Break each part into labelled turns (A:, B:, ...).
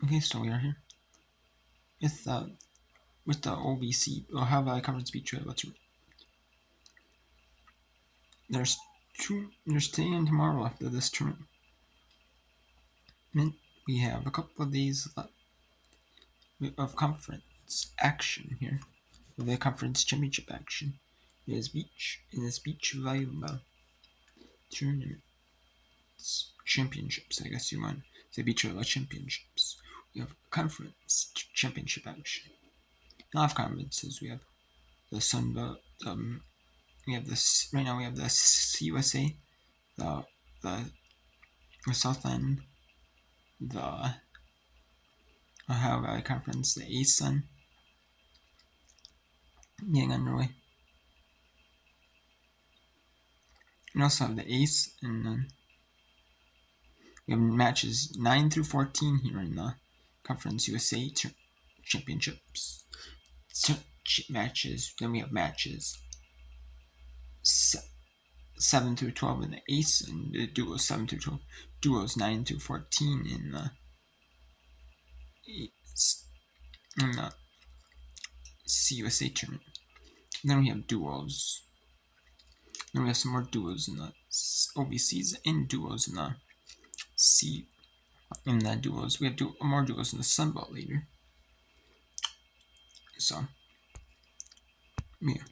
A: Okay, so we are here with the OBC Ohio Valley Conference Beach Trail. There's today and tomorrow after this tournament. We have a couple of days left of conference action here. The conference championship action. In this beach volleyball tournament championships, I guess you want to say beach volleyball championships. We have conference championship action. A lot of conferences. We have the Sun Belt. We have this right now. We have the CUSA, the Southland, the Ohio Valley Conference, the ASUN getting underway. We also have the ACE, and then we have matches 9 through 14 here in the Conference USA Championships matches. Then we have matches 7 through 12 in the ACE, and the duos 7 through 12, duos 9 through 14 in the ACE, in the CUSA tournament. And then we have duos. Then we have some more duos in the OBCs and duos in the duos. We have more duos in the Sun Belt later. So, yeah.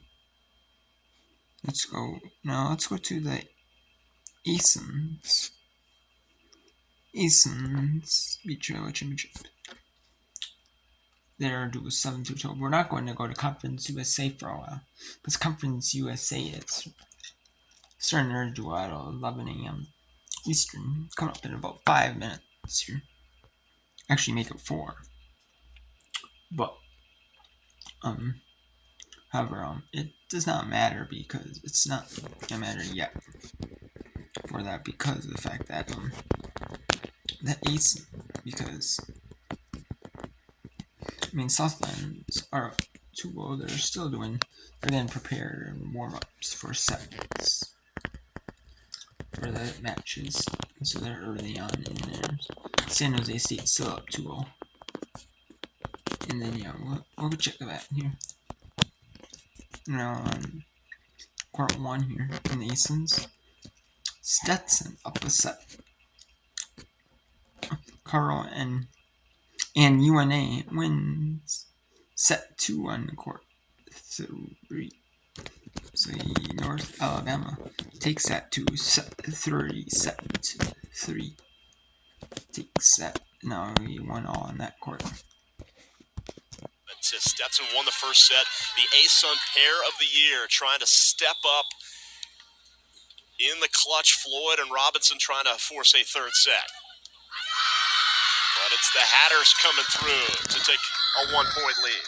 A: Let's go to the ASUN's Beach Volleyball Championship. There are duos 7 through 12. We're not going to go to Conference USA for a while, because Conference USA is starting their duo at 11 a.m. Eastern. It's coming up in about 5 minutes here. Actually, make it 4. But however, it does not matter, because it's not gonna matter yet for that, because of the fact that that ACE, because Southlands are too low. They're getting prepared and warm-ups for sets for the matches, and so they're early on in there. San Jose State still up 2-0. And then we'll check that here. Now on court 1 here in the ASUNs, Stetson up a set. Carl and UNA wins set 2 on the court 3. So North Alabama takes that to set 3. Takes that. Now we won all on that court.
B: Stetson won the first set. The ASUN pair of the year trying to step up in the clutch. Floyd and Robinson trying to force a third set. But it's the Hatters coming through to take a 1-point lead.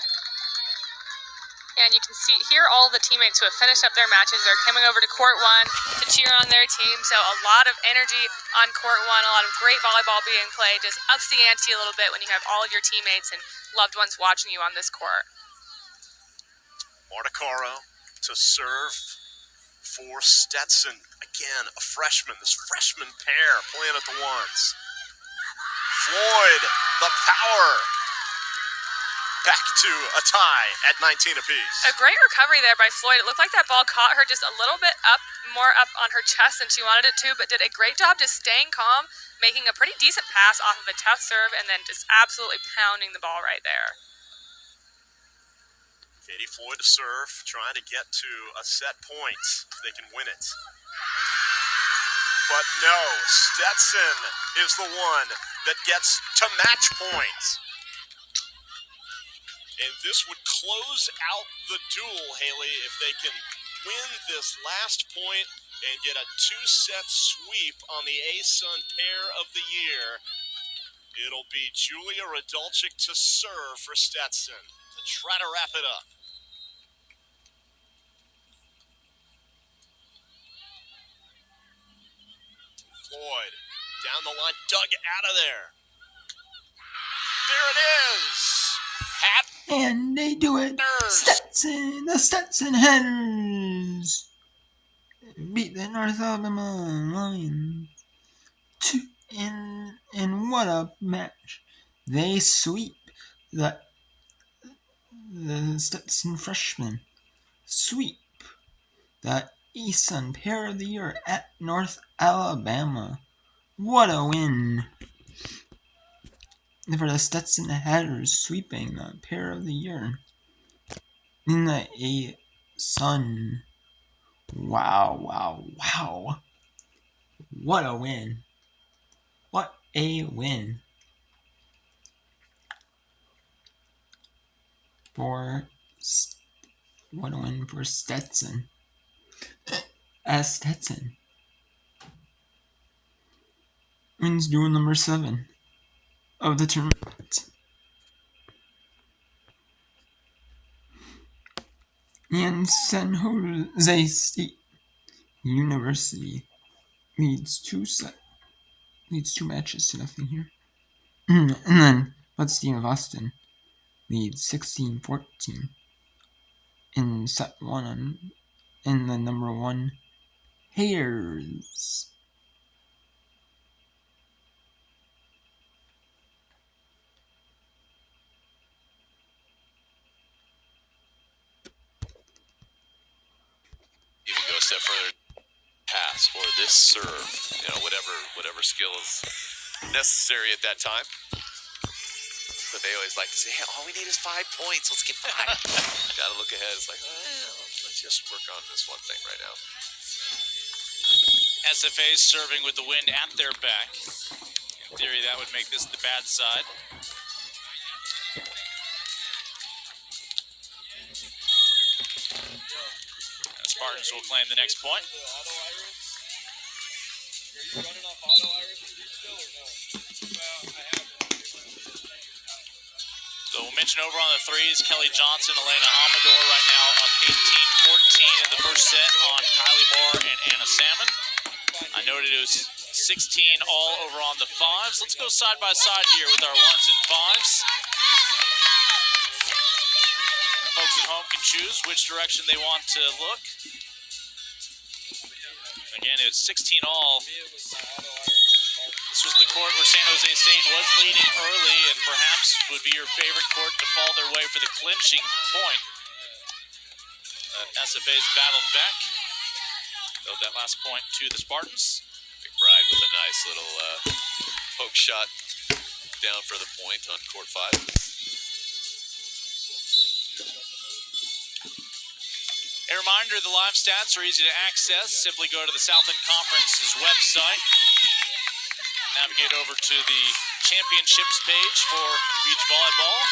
C: And you can hear all the teammates who have finished up their matches. They're coming over to court 1 to cheer on their team. So a lot of energy on court 1, a lot of great volleyball being played. Just ups the ante a little bit when you have all of your teammates and loved ones watching you on this court.
B: Marticaro to serve for Stetson. Again, a freshman. This freshman pair playing at the ones. Floyd, the power. Back to a tie at 19 apiece.
C: A great recovery there by Floyd. It looked like that ball caught her just a little bit more up on her chest than she wanted it to, but did a great job just staying calm, making a pretty decent pass off of a tough serve, and then just absolutely pounding the ball right there.
B: Katie Floyd to serve, trying to get to a set point if they can win it. But no, Stetson is the one that gets to match point. And this would close out the duel, Haley, if they can win this last point and get a 2-set sweep on the ASUN pair of the year. It'll be Julia Radulchik to serve for Stetson to try to wrap it up. Floyd down the line, dug out of there. There it is.
A: And they do it. The Stetson Hatters beat the North Alabama Lions. And what a match. They sweep the Stetson freshmen. Sweep the ASUN Pair of the Year at North Alabama. What a win for the Stetson Hatters, sweeping the Pair of the Year in the ASUN. Wow, wow, wow. What a win. What a win for Stetson. As Stetson wins duel number 7 of the tournament. And San Jose State University leads two matches to nothing here. And then Bud Steve of Austin leads 16-14 in set 1 in the number 1 Hares.
B: Even go a step further, pass or this serve, whatever skill is necessary at that time. But they always like to say, hey, all we need is 5 points. Let's get 5. Gotta look ahead. It's like, let's just work on this one thing right now.
D: SFA's serving with the wind at their back. In theory, that would make this the bad side. Spartans will claim the next point.
E: Are you running off auto iris for these still or no? Well, I have.
D: So we'll mention over on the threes, Kelly Johnson, Elena Amador right now up 18-14 in the first set on Kylie Moore and Anna Salmon. I noted it was 16 all over on the fives. Let's go side by side here with our ones and fives. Folks at home can choose which direction they want to look. Again, it's 16 all. This was the court where San Jose State was leading early and perhaps would be your favorite court to fall their way for the clinching point. SFA's battled back. Throw that last point to the Spartans.
B: McBride with a nice little poke shot down for the point on court 5.
D: A reminder, the live stats are easy to access. Simply go to the Southland Conference's website. Navigate over to the championships page for beach volleyball.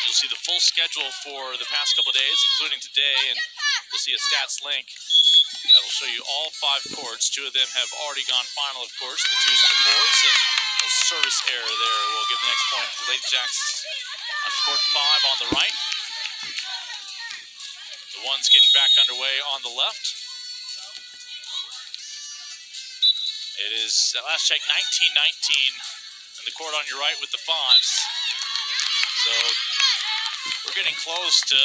D: You'll see the full schedule for the past couple of days, including today, and you'll see a stats link that will show you all 5 courts. 2 of them have already gone final, of course, the 2s and the 4s, and a service error there will give the next point to the Lady Jacks on court 5 on the right. The ones getting back underway on the left. It is, at last check, 19-19 in the court on your right with the 5s. So we're getting close to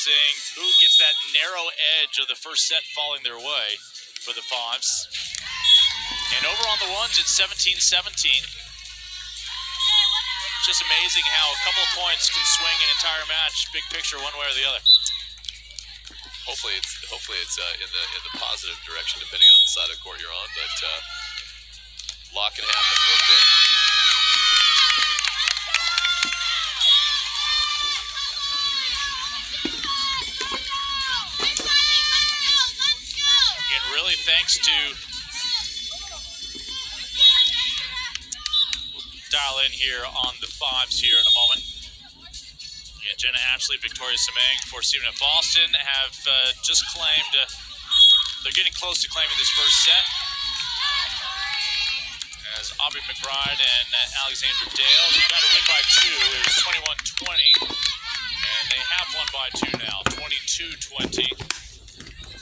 D: seeing who gets that narrow edge of the first set falling their way for the 5s. And over on the ones, it's 17-17. Just amazing how a couple of points can swing an entire match, big picture, one way or the other.
B: Hopefully it's in the positive direction, depending on the side of the court you're on. But a lot can happen real quick.
D: Again, really thanks to dial in here on the 5s here in a moment. Yeah, Jenna Ashley, Victoria Semang for Stephen F. Austin have just claimed, they're getting close to claiming this first set. As Aubrey McBride and Alexandra Dale, who got a win by 2, it was 21-20. And they have won by 2 now, 22-20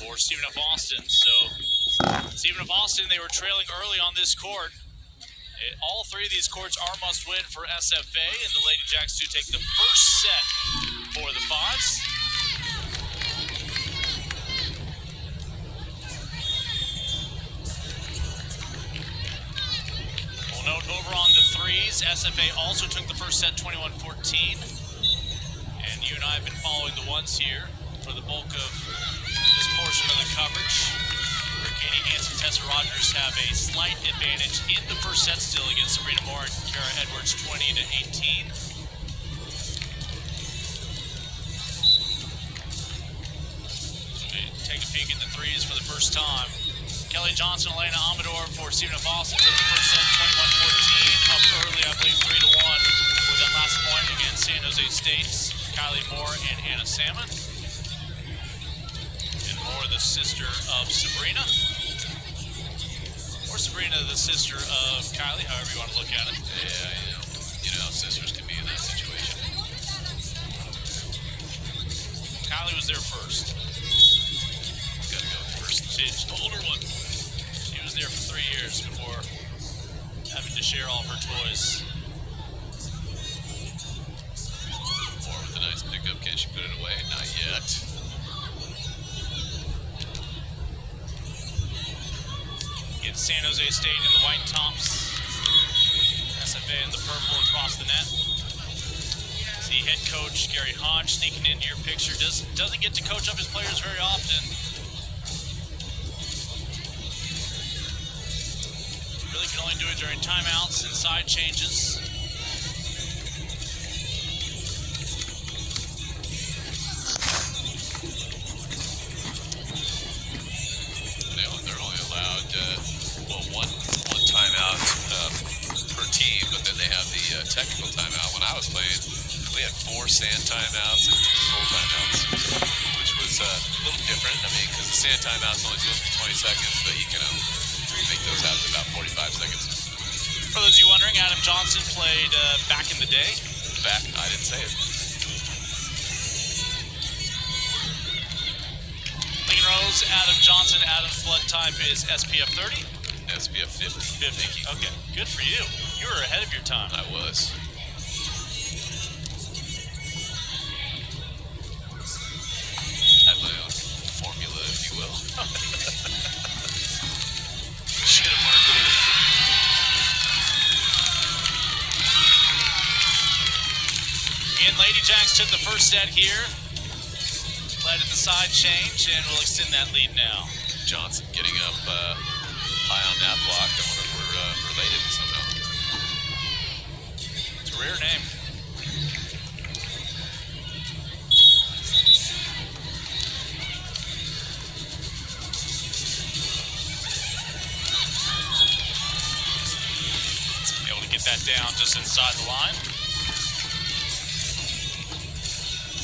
D: for Stephen F. Austin. So Stephen F. Austin, they were trailing early on this court. All 3 of these courts are must-win for SFA, and the Lady Jacks do take the first set for the 5s. We'll note over on the 3s, as SFA also took the first set 21-14. And you and I have been following the ones here for the bulk of this portion of the coverage. Where Katie Hansen and Tessa Rogers have a slight advantage in the first set still against Sabrina Moore and Kara Edwards, 20-18. So we take a peek at the threes for the first time. Kelly Johnson, Elena Amador for Stephen F. Austin took the first set 21-14, up early, I believe 3-1 with that last point against San Jose State's Kylie Moore and Hannah Salmon. And Moore, the sister of Sabrina. Or Sabrina, the sister of Kylie, however you want to look at it.
F: Yeah, you know how sisters can be in that situation.
D: Kylie was there first.
F: Gotta go first.
D: She's the older one. She was there for 3 years before having to share all of her toys.
F: More with a nice pickup. Can she put it away? Not yet.
D: Get San Jose State in the white tops. SFA in the purple across the net. See head coach Gary Hodge sneaking into your picture. Doesn't get to coach up his players very often. Really can only do it during timeouts and side changes.
F: They're only allowed one timeout per team, but then they have the technical timeout. When I was playing, we had 4 sand timeouts and 2 full timeouts, which was a little different. I mean, because the sand timeout's only supposed to be 20 seconds, but you can make those out to about 45 seconds.
D: For those of you wondering, Adam Johnson played back in the day.
F: Back? I didn't say it.
D: Lincoln Rose, Adam Johnson. Adam's blood type is SPF 30.
F: SPF 50.
D: 50. Okay, good for you. You were ahead of your time.
F: I was. Had my own formula, if you will. Should have marketed it.
D: And Lady Jacks took the first set here. Led at the side change, and we'll extend that lead now.
F: Johnson getting up high on that block. I wonder if we're related somehow.
D: It's a rare name. Able to get that down just inside the line.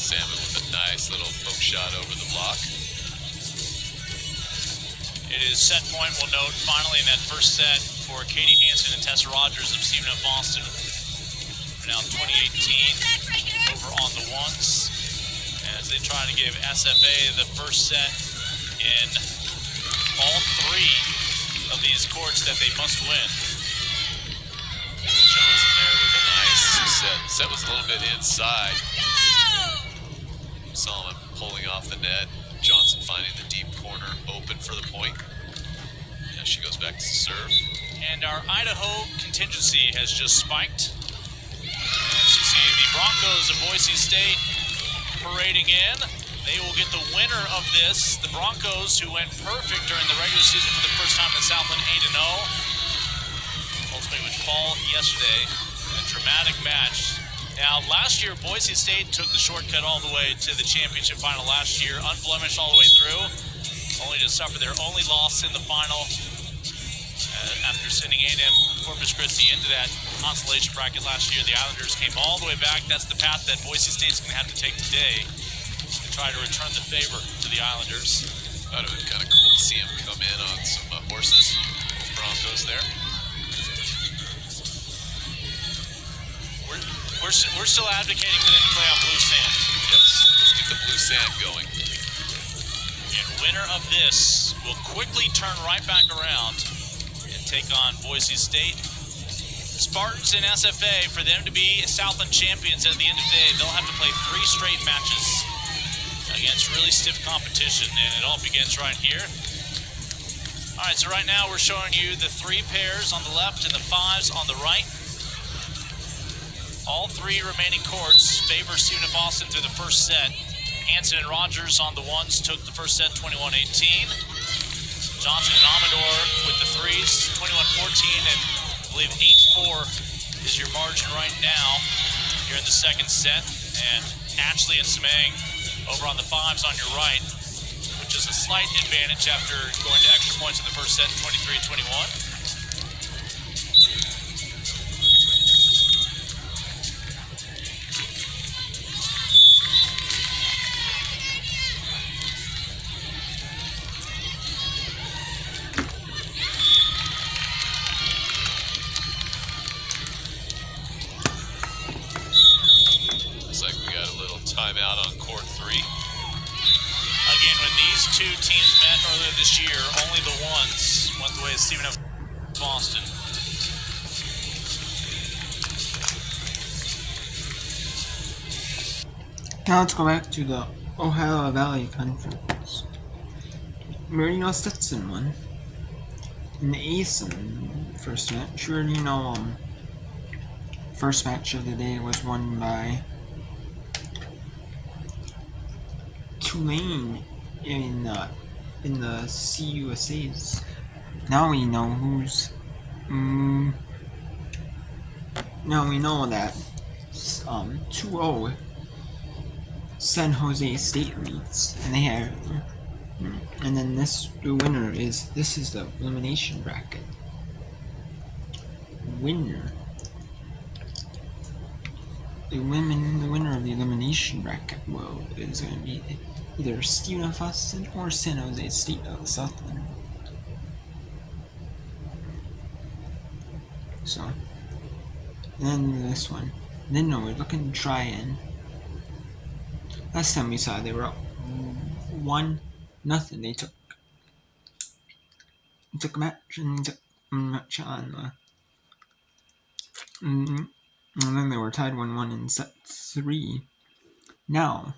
F: Salmon with a nice little poke shot over the block.
D: It is set point, we'll note, finally in that first set for Katie Hansen and Tessa Rogers of Stephen F. Austin. We're now 2018 over on the ones as they try to give SFA the first set in all 3 of these courts that they must win.
F: Johnson there with a nice set. Set was a little bit inside. Saw him pulling off the net. Johnson finding the deep corner open for the point. As she goes back to serve.
D: And our Idaho contingency has just spiked. As you see, the Broncos of Boise State parading in. They will get the winner of this. The Broncos, who went perfect during the regular season for the first time in Southland, 8-0. Ultimately would fall yesterday in a dramatic match. Now, last year, Boise State took the shortcut all the way to the championship final last year, unblemished all the way through, only to suffer their only loss in the final after sending A&M Corpus Christi into that consolation bracket last year. The Islanders came all the way back. That's the path that Boise State's going to have to take today to try to return the favor to the Islanders.
F: Thought it would be kind of cool to see him come in on some horses. Broncos there.
D: We're still advocating for them to play on blue sand.
F: Yes, let's get the blue sand going.
D: And winner of this will quickly turn right back around and take on Boise State. Spartans and SFA, for them to be Southland champions at the end of the day, they'll have to play 3 straight matches against really stiff competition, and it all begins right here. All right, so right now we're showing you the 3 pairs on the left and the 5s on the right. All three remaining courts favor Stephen F. Austin through the first set. Hansen and Rogers on the ones took the first set 21-18. Johnson and Amador with the threes, 21-14, and I believe 8-4 is your margin right now here in the second set. And Ashley and Semang over on the fives on your right, which is a slight advantage after going to extra points in the first set, 23-21.
F: Looks like we got a little timeout on court 3.
D: Again, when these two teams met earlier this year, only the ones went the way of Stephen F. Austin.
A: Now let's go back to the Ohio Valley Conference. Marino Stetson won. In the ASUN first match, you already know, first match of the day was won by Tulane in the CUSAs. Now we know who's. Now we know that 2-0 San Jose State leads, and they have. And then this is the elimination bracket. The winner of the elimination bracket is going to be either Stephen F. Austin or San Jose State of Southland. So, then this one. Then no, we're looking to try in. Last time we saw they were up 1-0. They took a match and took a match on and then they were tied 1-1 in set 3. Now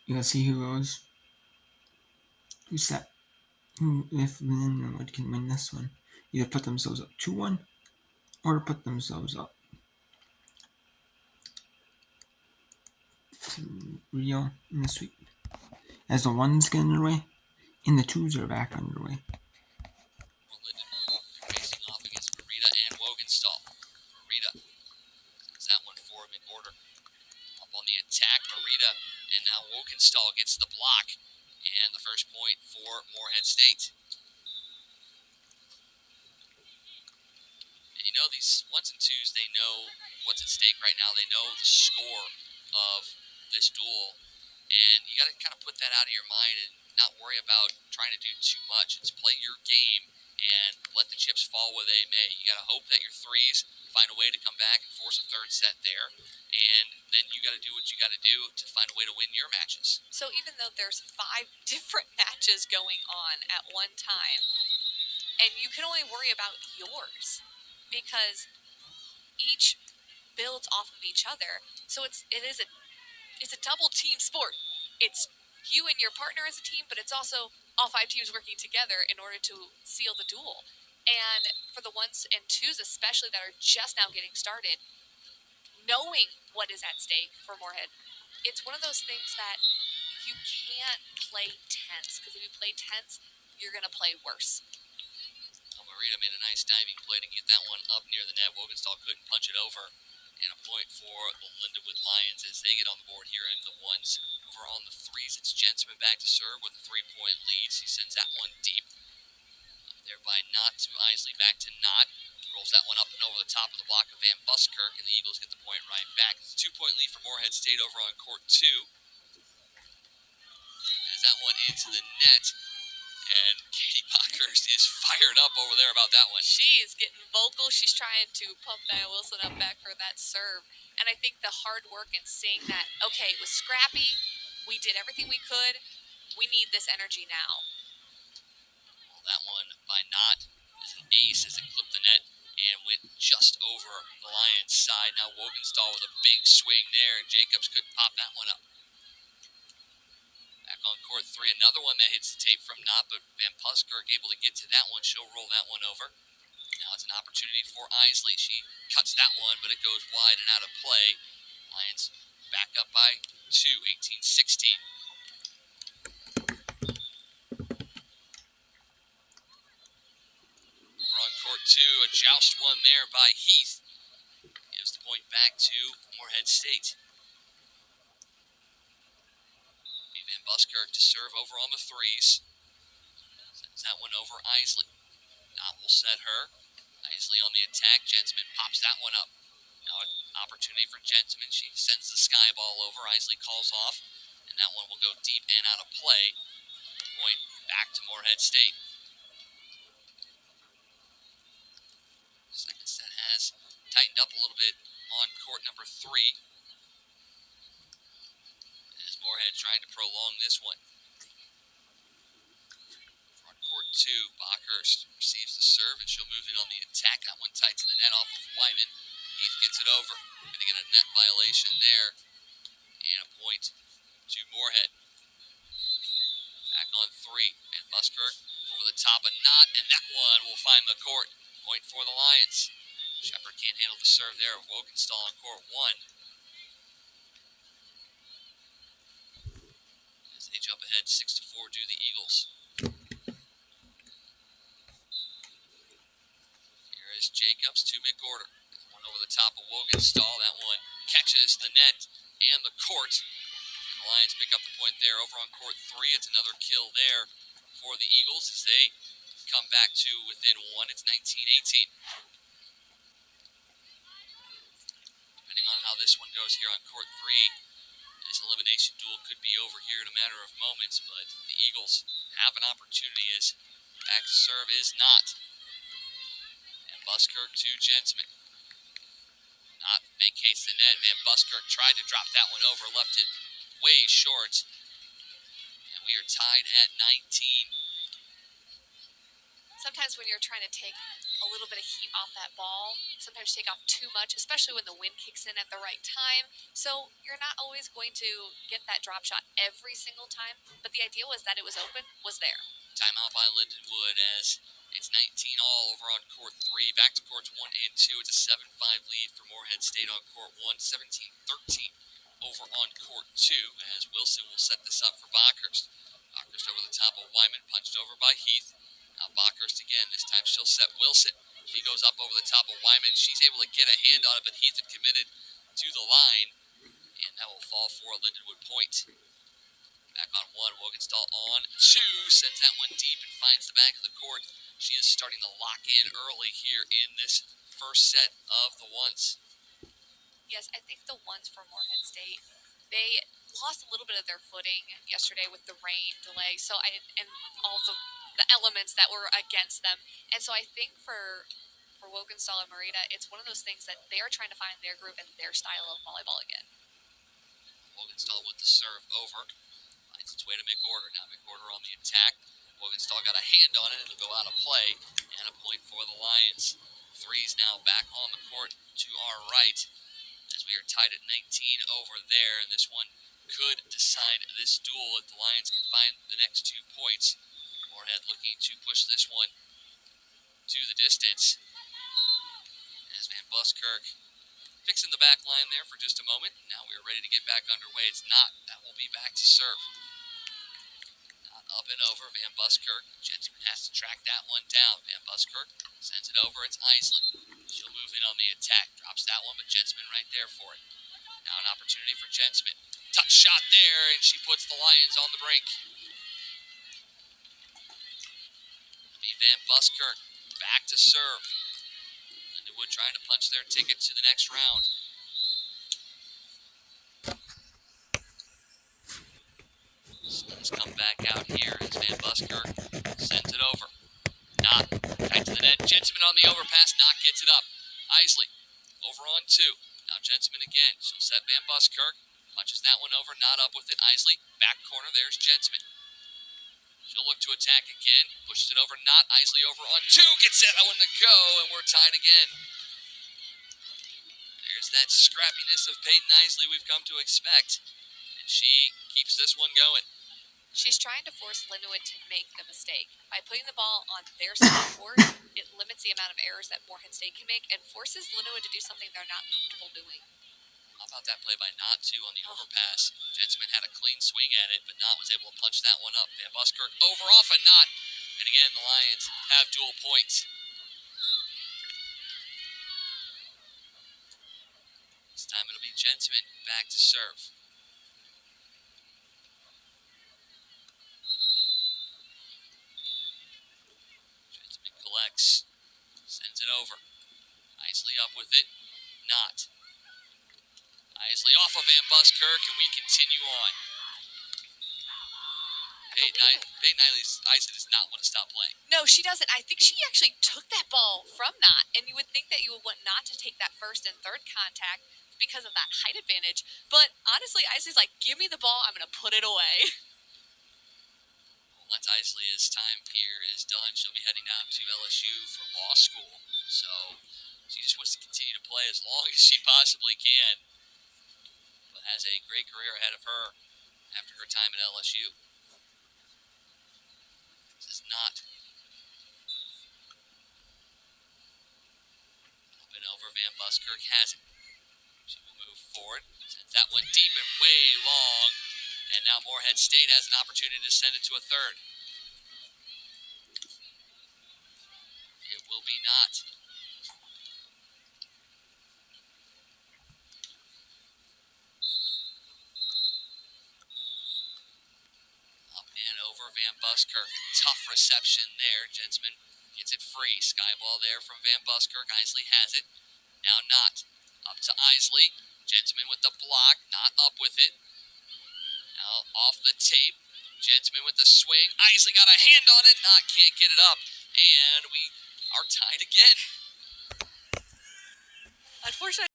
A: you can see who's that. If Linwood can win this one, either put themselves up 2-1 or put themselves up 3-0 in the sweep. As the ones get underway, and the twos are back underway.
F: Facing off against Marita and Wogenstall. Marita sends that one for McWhorter. Up on the attack, Marita, and now Wogenstall gets the block. And the first point for Morehead State. And you know, these ones and twos, they know what's at stake right now. They know the score of this duel. And you got to kind of put that out of your mind and not worry about trying to do too much. It's play your game and let the chips fall where they may. You got to hope that your threes find a way to come back and force a third set there. And then you got to do what you got to do to find a way to win your matches.
C: So even though there's 5 different matches going on at one time, and you can only worry about yours because each builds off of each other. So it's a double team sport. It's you and your partner as a team, but it's also all 5 teams working together in order to seal the duel. And for the ones and twos especially that are just now getting started, knowing what is at stake for Morehead, it's one of those things that you can't play tense, because if you play tense, you're going to play worse.
F: Marita made a nice diving play to get that one up near the net. Wogenstall couldn't punch it over. And a point for the Lindenwood Lions as they get on the board here in the ones. Over on the threes, it's Jensman back to serve with a 3-point lead. He sends that one deep. Up there by Knott to Isley, back to Knott. Rolls that one up and over the top of the block of Van Buskirk, and the Eagles get the point right back. It's a 2-point lead for Morehead State over on court 2. As that one into the net. And Katie Bockhurst is fired up over there about that one.
C: She is getting vocal. She's trying to pump Diana Wilson up back for that serve. And I think the hard work and seeing that, okay, it was scrappy. We did everything we could. We need this energy now.
F: Well, that one by Knott is an ace as it clipped the net and went just over the Lions' side. Now Wogenstall with a big swing there, and Jacobs couldn't pop that one up. Back on court 3, another one that hits the tape from Knott, but Van Buskirk able to get to that one. She'll roll that one over. Now it's an opportunity for Isley. She cuts that one, but it goes wide and out of play. Lions back up by 2, 18-16. Over on court 2, a joust one there by Heath. Gives the point back to Morehead State. Van Buskirk to serve over on the threes. Sends that one over Isley. Knott will set her. Isley on the attack. Gentleman pops that one up. Now an opportunity for Gentleman. She sends the sky ball over. Isley calls off. And that one will go deep and out of play. Point back to Morehead State. Second set has tightened up a little bit on court number 3. As Morehead trying to prolong this one. Court 2, Bockhurst receives the serve, and she'll move it on the attack. That one tight to the net off of Wyman. Heath gets it over. Going to get a net violation there. And a point to Morehead. Back on 3. Van Buskirk over the top of Knott, and that one will find the court. Point for the Lions. Shepard can't handle the serve there of Wogenstall on court 1. As they jump ahead 6-4 to the Eagles. Jacobs to McGorder. One over the top of Wogenstall. That one catches the net and the court. And the Lions pick up the point there over on court 3. It's another kill there for the Eagles as they come back to within 1. It's 19-18. Depending on how this one goes here on court 3, this elimination duel could be over here in a matter of moments, but the Eagles have an opportunity as back to serve is Knott. Buskirk to Gentleman. Knott vacates the net. Van Buskirk tried to drop that one over, left it way short. And we are tied at 19.
C: Sometimes when you're trying to take a little bit of heat off that ball, sometimes you take off too much, especially when the wind kicks in at the right time. So you're not always going to get that drop shot every single time, but the idea was that it was open, was there.
F: Timeout by Lindenwood as it's 19 all over on court 3. Back to courts 1 and 2. It's a 7-5 lead for Morehead State on court 1. 17-13 over on court 2 as Wilson will set this up for Bockhurst. Bockhurst over the top of Wyman, punched over by Heath. Now Bockhurst again. This time she'll set Wilson. He goes up over the top of Wyman. She's able to get a hand on it, but Heath had committed to the line. And that will fall for a Lindenwood point. Back on 1, Wogenstall on 2, sends that one deep and finds the back of the court. She is starting to lock in early here in this first set of the ones.
C: Yes, I think the ones for Morehead State, they lost a little bit of their footing yesterday with the rain delay, and all the elements that were against them. And so I think for Wogenstall and Marita, it's one of those things that they are trying to find their groove and their style of volleyball again.
F: Wogenstall with the serve over. Finds its way to McGorder. Now McGorder on the attack. Wogenstall got a hand on it. It'll go out of play. And a point for the Lions. Threes now back on the court to our right. As we are tied at 19 over there. And this one could decide this duel if the Lions can find the next 2 points. Morehead looking to push this one to the distance. As Van Buskirk fixing the back line there for just a moment. Now we are ready to get back underway. It's Knott. That will be back to serve. Knott up and over. Van Buskirk. Gentleman has to track that one down. Van Buskirk sends it over. It's Isley. She'll move in on the attack. Drops that one, but Gentleman right there for it. Now an opportunity for Gentleman. Touch shot there, and she puts the Lions on the brink. It'll be Van Buskirk back to serve. Lindenwood trying to punch their ticket to the next round. So let's come back out here as Van Buskirk sends it over. Knott tight to the net. Gentleman on the overpass. Knott gets it up. Isley over on 2. Now Gentleman again. She'll set Van Buskirk. Punches that one over. Knott up with it. Isley back corner. There's Gentleman. She'll look to attack again. Pushes it over. Knott. Isley over on 2. Gets that one to go, and we're tied again. There's that scrappiness of Peyton Isley we've come to expect. And she keeps this one going.
G: She's trying to force Linwood to make the mistake. By putting the ball on their side of the court, it limits the amount of errors that Morehead State can make and forces Linwood to do something they're not comfortable doing.
F: How about that play by Knott, too, on the overpass? Gentleman had a clean swing at it, but Knott was able to punch that one up. Van Buskirk over off of Knott. And again, the Lions have dual points. This time it'll be Gentleman back to serve. Gentleman collects, sends it over. Isley up with it. Knott. Isley off of Van Buskirk, and we continue on. Peyton Isley does not want to stop playing.
G: No, she doesn't. I think she actually took that ball from Knott, and you would think that you would want Knott to take that first and third contact because of that height advantage. But honestly, Isley's like, give me the ball, I'm going to put it away.
F: Once Isley's time here is done, she'll be heading out to LSU for law school. So she just wants to continue to play as long as she possibly can. But has a great career ahead of her after her time at LSU. This is not up and over. Van Buskirk has it. She will move forward. Sends that one deep and way long. And now Morehead State has an opportunity to send it to a third. It will be not. Up and over Van Buskirk. Tough reception there. Gensman gets it free. Sky ball there from Van Buskirk. Isley has it. Now Knott. Up to Isley. Gentleman with the block. Not up with it. Now off the tape. Gentleman with the swing. Isley got a hand on it. Knott can't get it up. And we are tied again.
G: Unfortunately,